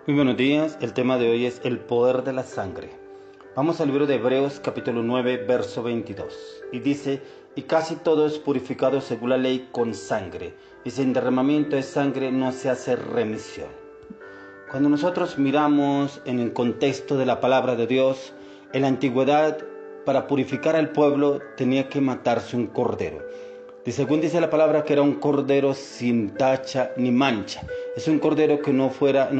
Muy buenos días, el tema de hoy es el poder de la sangre. Vamos al libro de Hebreos capítulo 9, verso 22. Y dice, y casi todo es purificado según la ley con sangre, y sin derramamiento de sangre no se hace remisión. Cuando nosotros miramos en el contexto de la palabra de Dios, en la antigüedad, para purificar al pueblo tenía que matarse un cordero. Y según dice la palabra, que era un cordero sin tacha ni mancha. Es un cordero que no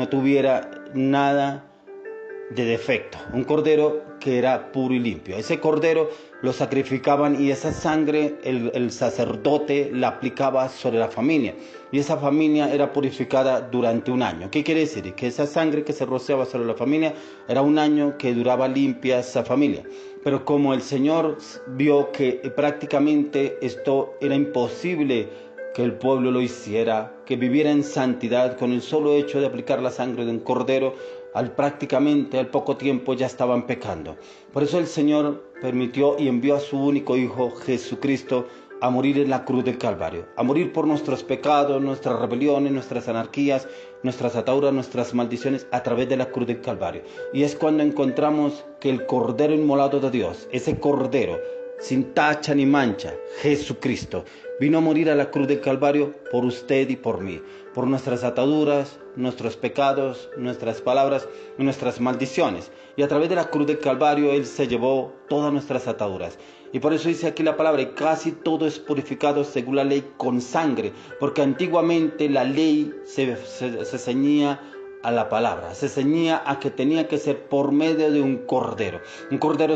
tuviera nada de defecto. Un cordero que era puro y limpio. Ese cordero lo sacrificaban y esa sangre el sacerdote la aplicaba sobre la familia. Y esa familia era purificada durante un año. ¿Qué quiere decir? Que esa sangre que se rociaba sobre la familia era un año que duraba limpia esa familia. Pero como el Señor vio que prácticamente esto era imposible que el pueblo lo hiciera, que viviera en santidad con el solo hecho de aplicar la sangre de un cordero, al poco tiempo ya estaban pecando. Por eso el Señor permitió y envió a su único Hijo, Jesucristo, a morir en la cruz del Calvario, a morir por nuestros pecados, nuestras rebeliones, nuestras anarquías, nuestras ataduras, nuestras maldiciones a través de la cruz del Calvario. Y es cuando encontramos que el Cordero inmolado de Dios, ese Cordero sin tacha ni mancha, Jesucristo, vino a morir a la cruz del Calvario por usted y por mí, por nuestras ataduras, nuestros pecados, nuestras palabras y nuestras maldiciones. Y a través de la cruz del Calvario Él se llevó todas nuestras ataduras. Y por eso dice aquí la palabra, y casi todo es purificado según la ley con sangre, porque antiguamente la ley se ceñía a la palabra, se ceñía a que tenía que ser por medio de un cordero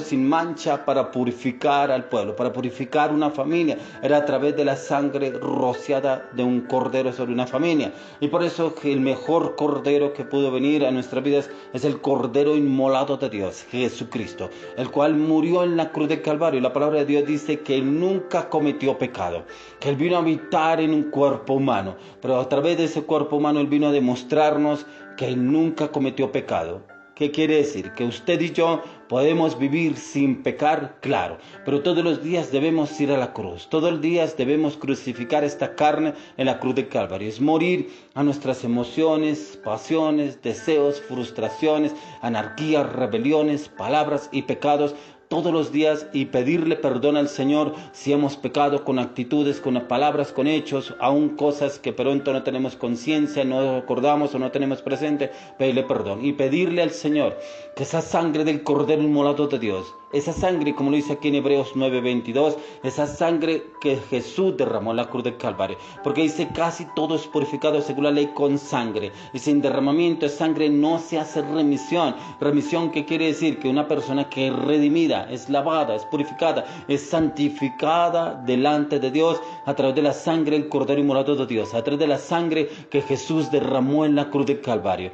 sin mancha para purificar al pueblo, para purificar una familia. Era a través de la sangre rociada de un cordero sobre una familia. Y por eso que el mejor cordero que pudo venir a nuestras vidas es el cordero inmolado de Dios, Jesucristo, el cual murió en la cruz del Calvario. La palabra de Dios dice que Él nunca cometió pecado, que Él vino a habitar en un cuerpo humano, pero a través de ese cuerpo humano Él vino a demostrarnos que Él nunca cometió pecado. ¿Qué quiere decir? Que usted y yo podemos vivir sin pecar, claro, pero todos los días debemos ir a la cruz, todos los días debemos crucificar esta carne en la cruz del Calvario. Es morir a nuestras emociones, pasiones, deseos, frustraciones, anarquías, rebeliones, palabras y pecados, todos los días, y pedirle perdón al Señor si hemos pecado con actitudes, con palabras, con hechos, aún cosas que pronto no tenemos conciencia, no acordamos o no tenemos presente, pedirle perdón y pedirle al Señor que esa sangre del Cordero inmolado de Dios, esa sangre, como lo dice aquí en Hebreos 9:22, esa sangre que Jesús derramó en la cruz del Calvario, porque dice casi todo es purificado según la ley con sangre, y sin derramamiento de sangre no se hace remisión. Remisión, ¿qué quiere decir? Que una persona que es redimida, es lavada, es purificada, es santificada delante de Dios a través de la sangre del Cordero inmolado de Dios, a través de la sangre que Jesús derramó en la cruz del Calvario.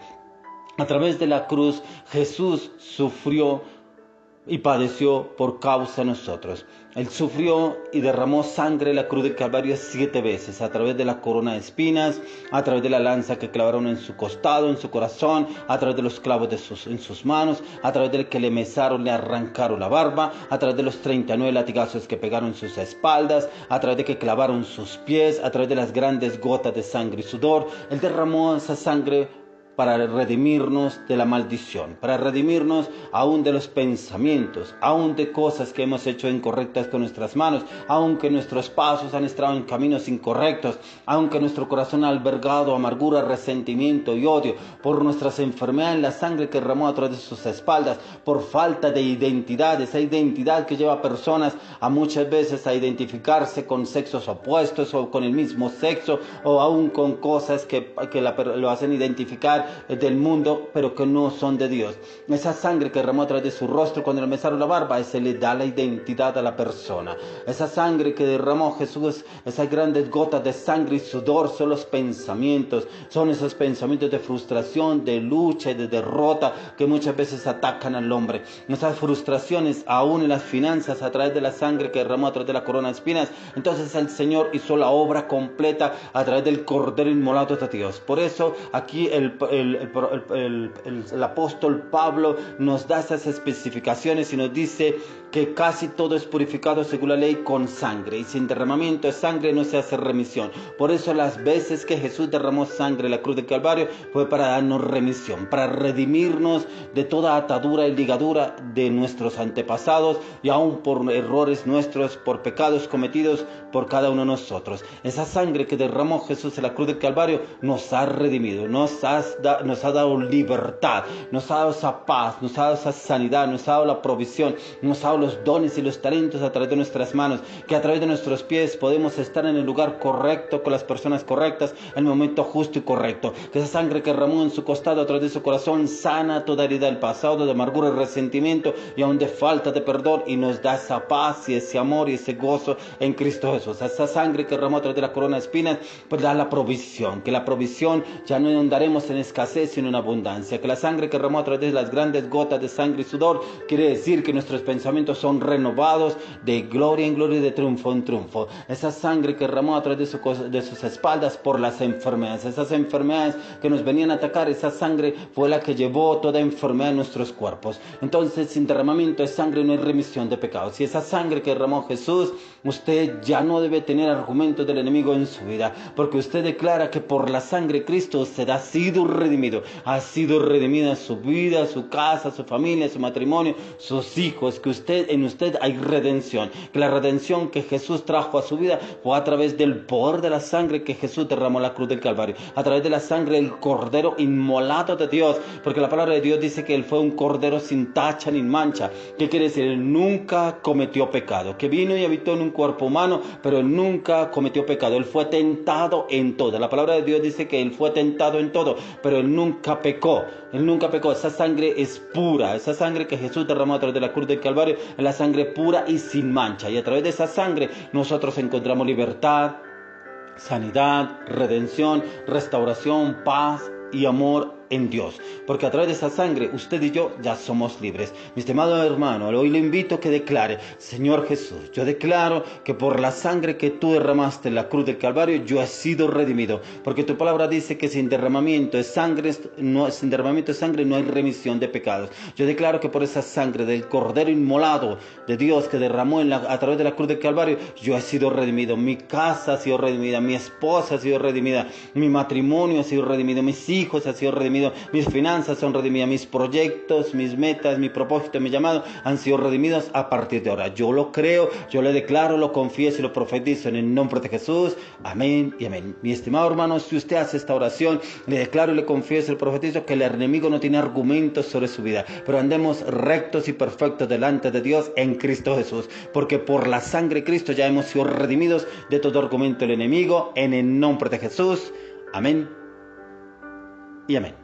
A través de la cruz Jesús sufrió y padeció por causa de nosotros. Él sufrió y derramó sangre en la cruz del Calvario 7 veces, a través de la corona de espinas, a través de la lanza que clavaron en su costado, en su corazón, a través de los clavos en sus manos, a través del que le mesaron, le arrancaron la barba, a través de los 39 latigazos que pegaron en sus espaldas, a través de que clavaron sus pies, a través de las grandes gotas de sangre y sudor. Él derramó esa sangre para redimirnos de la maldición, para redimirnos aún de los pensamientos, aún de cosas que hemos hecho incorrectas con nuestras manos, aunque nuestros pasos han estado en caminos incorrectos, aunque nuestro corazón ha albergado amargura, resentimiento y odio por nuestras enfermedades, la sangre que derramó a través de sus espaldas, por falta de identidad, esa identidad que lleva a personas a muchas veces a identificarse con sexos opuestos o con el mismo sexo, o aún con cosas que lo hacen identificar del mundo, pero que no son de Dios. Esa sangre que derramó a través de su rostro cuando le mesaron la barba, ese le da la identidad a la persona. Esa sangre que derramó Jesús, esas grandes gotas de sangre y sudor, son los pensamientos, son esos pensamientos de frustración, de lucha y de derrota que muchas veces atacan al hombre. Esas frustraciones aún en las finanzas, a través de la sangre que derramó a través de la corona de espinas. Entonces el Señor hizo la obra completa a través del Cordero inmolado de Dios. Por eso aquí el apóstol Pablo nos da esas especificaciones y nos dice que casi todo es purificado según la ley con sangre, y sin derramamiento de sangre no se hace remisión. Por eso las veces que Jesús derramó sangre en la cruz del Calvario fue para darnos remisión, para redimirnos de toda atadura y ligadura de nuestros antepasados, y aún por errores nuestros, por pecados cometidos por cada uno de nosotros. Esa sangre que derramó Jesús en la cruz del Calvario nos ha redimido, nos ha dado libertad, nos ha dado esa paz, nos ha dado esa sanidad, nos ha dado la provisión, nos ha dado los dones y los talentos a través de nuestras manos, que a través de nuestros pies podemos estar en el lugar correcto, con las personas correctas, en el momento justo y correcto. Que esa sangre que derramó en su costado, a través de su corazón, sana toda herida del pasado, de amargura y resentimiento, y aún de falta de perdón, y nos da esa paz y ese amor y ese gozo en Cristo Jesús. Esa sangre que derramó a través de la corona de espinas, pues da la provisión, que la provisión ya no andaremos en escasez, sino en abundancia. Que la sangre que derramó a través de las grandes gotas de sangre y sudor, quiere decir que nuestros pensamientos son renovados de gloria en gloria y de triunfo en triunfo. Esa sangre que derramó a través de sus espaldas por las enfermedades, esas enfermedades que nos venían a atacar, esa sangre fue la que llevó toda enfermedad en nuestros cuerpos. Entonces, sin derramamiento de sangre no hay remisión de pecados. Si esa sangre que derramó Jesús, usted ya no debe tener argumentos del enemigo en su vida, porque usted declara que por la sangre de Cristo usted ha sido redimido, ha sido redimida su vida, su casa, su familia, su matrimonio, sus hijos, que en usted hay redención, que la redención que Jesús trajo a su vida fue a través del poder de la sangre que Jesús derramó en la cruz del Calvario, a través de la sangre del cordero inmolado de Dios, porque la palabra de Dios dice que él fue un cordero sin tacha ni mancha. ¿Qué quiere decir? Él nunca cometió pecado, que vino y habitó en un cuerpo humano, pero él nunca cometió pecado. Él fue tentado en todo. La palabra de Dios dice que él fue tentado en todo, pero él nunca pecó. Él nunca pecó. Esa sangre es pura. Esa sangre que Jesús derramó a través de la cruz del Calvario es la sangre pura y sin mancha. Y a través de esa sangre nosotros encontramos libertad, sanidad, redención, restauración, paz y amor en Dios, porque a través de esa sangre usted y yo ya somos libres. Mi estimado hermano, hoy le invito a que declare: Señor Jesús, yo declaro que por la sangre que tú derramaste en la cruz del Calvario yo he sido redimido, porque tu palabra dice que sin derramamiento de sangre no hay remisión de pecados. Yo declaro que por esa sangre del cordero inmolado de Dios que derramó a través de la cruz del Calvario, yo he sido redimido. Mi casa ha sido redimida, mi esposa ha sido redimida, mi matrimonio ha sido redimido, mis hijos han sido redimidos, mis finanzas son redimidas, mis proyectos, mis metas, mi propósito, mi llamado han sido redimidos a partir de ahora. Yo lo creo, yo lo declaro, lo confieso y lo profetizo en el nombre de Jesús. Amén y amén. Mi estimado hermano, si usted hace esta oración, le declaro y le confieso y le profetizo que el enemigo no tiene argumentos sobre su vida, pero andemos rectos y perfectos delante de Dios en Cristo Jesús, porque por la sangre de Cristo ya hemos sido redimidos de todo argumento del enemigo, en el nombre de Jesús. Amén y amén.